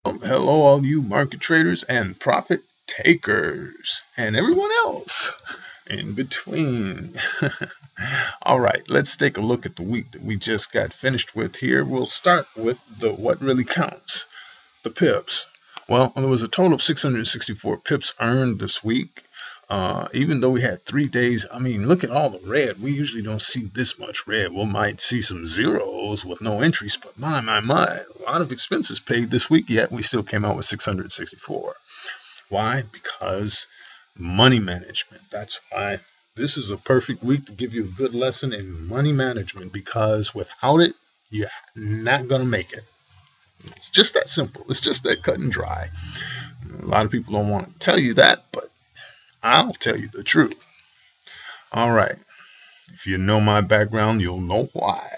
Hello, all you market traders and profit takers, and everyone else in between. All right, let's take a look at the week that we just got finished with here. We'll start with the what really counts, the pips. Well, there was a total of 664 pips earned this week. Even though we had 3 days, I mean, look at all the red. We usually don't see this much red. We might see some zeros with no entries, but my, a lot of expenses paid this week, yet we still came out with 664. Why? Because money management. That's why this is a perfect week to give you a good lesson in money management, because without it, you're not going to make it. It's just that simple. It's just that cut and dry. A lot of people don't want to tell you that, but I'll tell you the truth. All right. If you know my background, you'll know why.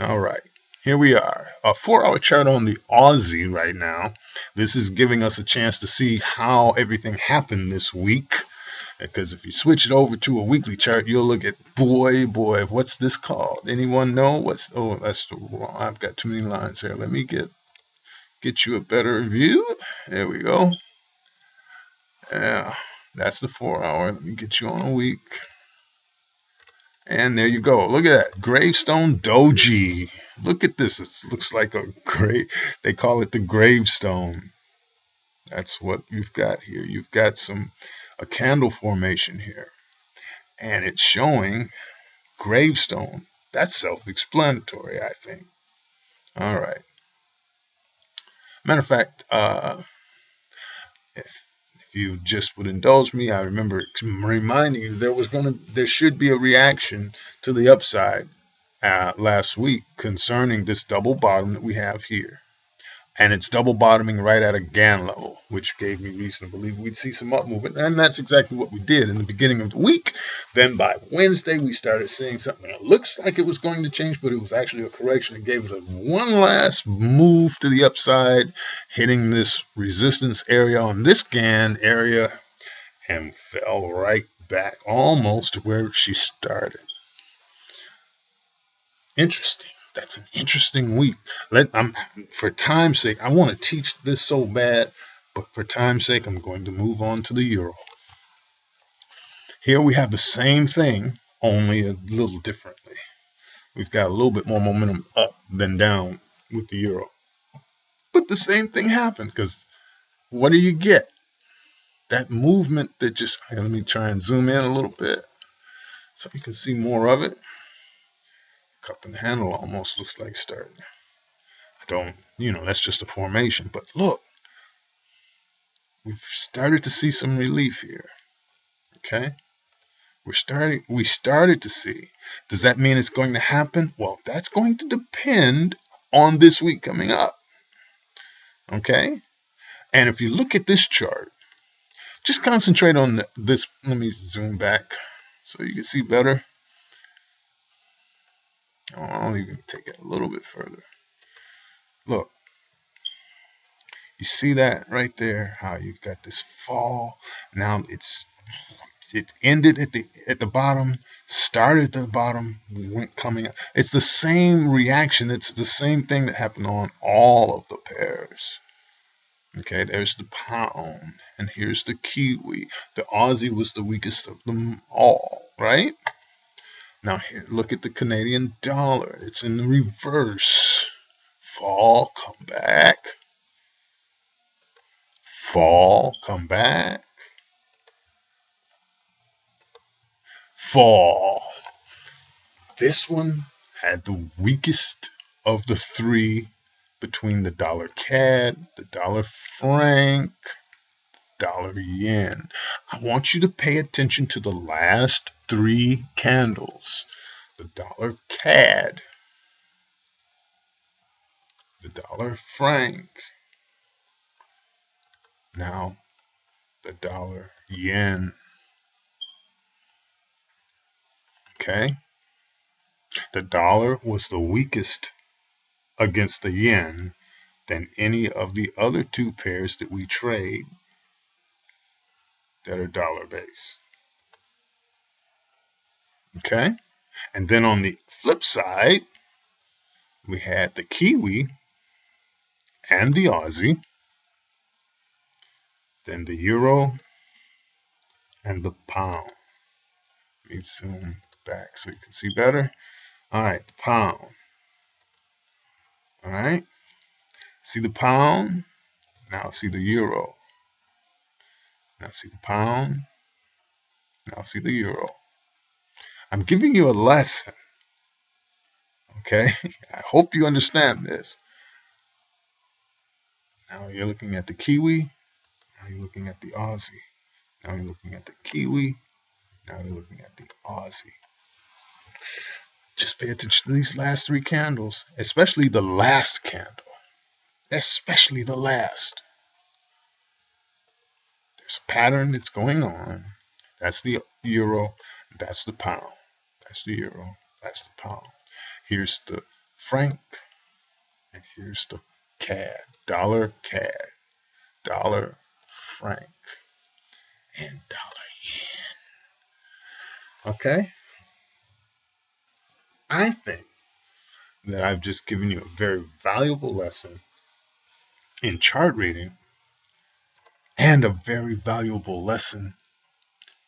All right. Here we are. A 4-hour chart on the Aussie right now. This is giving us a chance to see how everything happened this week. Because if you switch it over to a weekly chart, you'll look at, boy, what's this called? Anyone know what's, oh, that's the wrong, I've got too many lines here. Let me get you a better view. There we go. Yeah, that's the 4-hour. Let me get you on a week. And there you go. Look at that. Gravestone Doji. Look at this. It looks like a great, they call it the gravestone. That's what you've got here. You've got a candle formation here. And it's showing gravestone. That's self-explanatory, I think. All right. Matter of fact, if you just would indulge me, I remember reminding you there should be a reaction to the upside last week concerning this double bottom that we have here. And it's double bottoming right at a GAN level, which gave me reason to believe we'd see some up movement. And that's exactly what we did in the beginning of the week. Then by Wednesday, we started seeing something that looks like it was going to change, but it was actually a correction. It gave us one last move to the upside, hitting this resistance area on this GAN area, and fell right back almost to where she started. Interesting. That's an interesting week. For time's sake, I want to teach this so bad, but for time's sake, I'm going to move on to the euro. Here we have the same thing, only a little differently. We've got a little bit more momentum up than down with the euro. But the same thing happened, because what do you get? That movement that just, let me try and zoom in a little bit so you can see more of it. Cup and handle almost looks like starting. That's just a formation. But look, we've started to see some relief here. Okay? We started to see. Does that mean it's going to happen? Well, that's going to depend on this week coming up. Okay? And if you look at this chart, just concentrate on this. Let me zoom back so you can see better. I'll even take it a little bit further. Look, you see that right there, how you've got this fall. Now it ended at the bottom, started at the bottom, went coming up. It's the same reaction. It's the same thing that happened on all of the pairs. Okay, there's the pound, and here's the Kiwi. The Aussie was the weakest of them all, right? Now here, look at the Canadian dollar. It's in the reverse. Fall, come back. Fall, come back. Fall. This one had the weakest of the three between the dollar CAD, the dollar franc, dollar yen. I want you to pay attention to the last three candles. The dollar CAD, the dollar franc, now the dollar yen. Okay? The dollar was the weakest against the yen than any of the other two pairs that we trade that are dollar based. Okay? And then on the flip side, we had the Kiwi and the Aussie, then the euro and the pound. Let me zoom back so you can see better. All right, the pound. All right, see the pound. Now see the euro. Now see the pound. Now see the euro. I'm giving you a lesson, okay? I hope you understand this. Now you're looking at the Kiwi. Now you're looking at the Aussie. Now you're looking at the Kiwi. Now you're looking at the Aussie. Just pay attention to these last three candles, especially the last candle. Especially the last. There's a pattern that's going on. That's the euro. That's the pound. That's the euro. That's the pound. Here's the franc. And here's the CAD. Dollar CAD. Dollar franc. And dollar yen. Okay? I think that I've just given you a very valuable lesson in chart reading and a very valuable lesson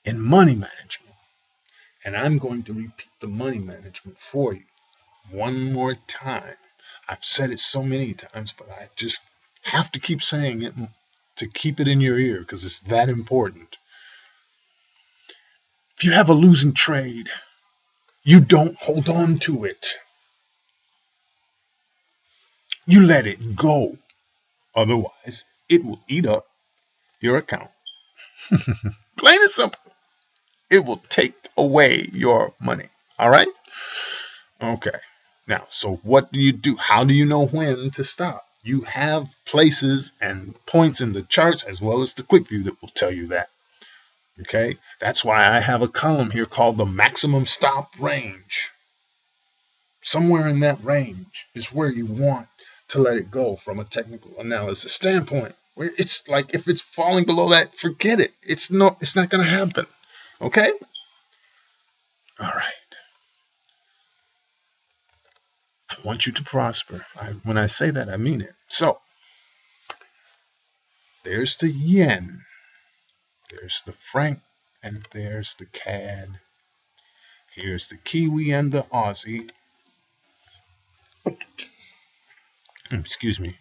in money management. And I'm going to repeat the money management for you one more time. I've said it so many times, but I just have to keep saying it to keep it in your ear because it's that important. If you have a losing trade, you don't hold on to it. You let it go. Otherwise, it will eat up your account. Plain and simple. It will take away your money. All right? Okay. Now, so what do you do? How do you know when to stop? You have places and points in the charts as well as the quick view that will tell you that. Okay? That's why I have a column here called the maximum stop range. Somewhere in that range is where you want to let it go from a technical analysis standpoint. Where it's like if it's falling below that, forget it. It's not going to happen. Okay? All right. I want you to prosper. When I say that, I mean it. So, there's the yen, there's the franc, and there's the CAD. Here's the Kiwi and the Aussie. Excuse me.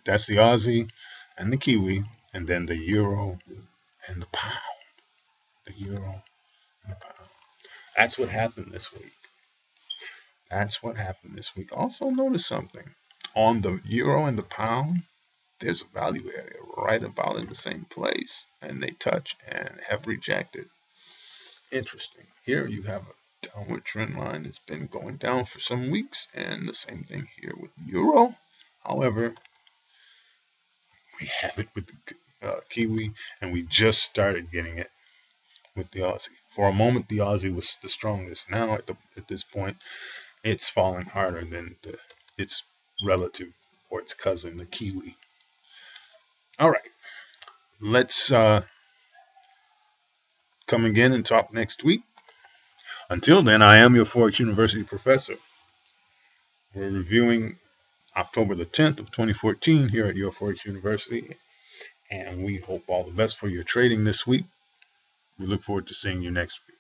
That's the Aussie and the Kiwi, and then the euro and the pound. The euro and the pound. That's what happened this week. That's what happened this week. Also, notice something. On the euro and the pound, there's a value area right about in the same place, and they touch and have rejected. Interesting. Here you have a downward trend line that's been going down for some weeks, and the same thing here with euro. However, we have it with the Kiwi, and we just started getting it with the Aussie. For a moment, the Aussie was the strongest. Now, at this point, it's falling harder than its relative or its cousin, the Kiwi. All right, let's come again and talk next week. Until then, I am your FOREX University professor. We're reviewing October the 10th of 2014 here at your FOREX University, and we hope all the best for your trading this week. We look forward to seeing you next week.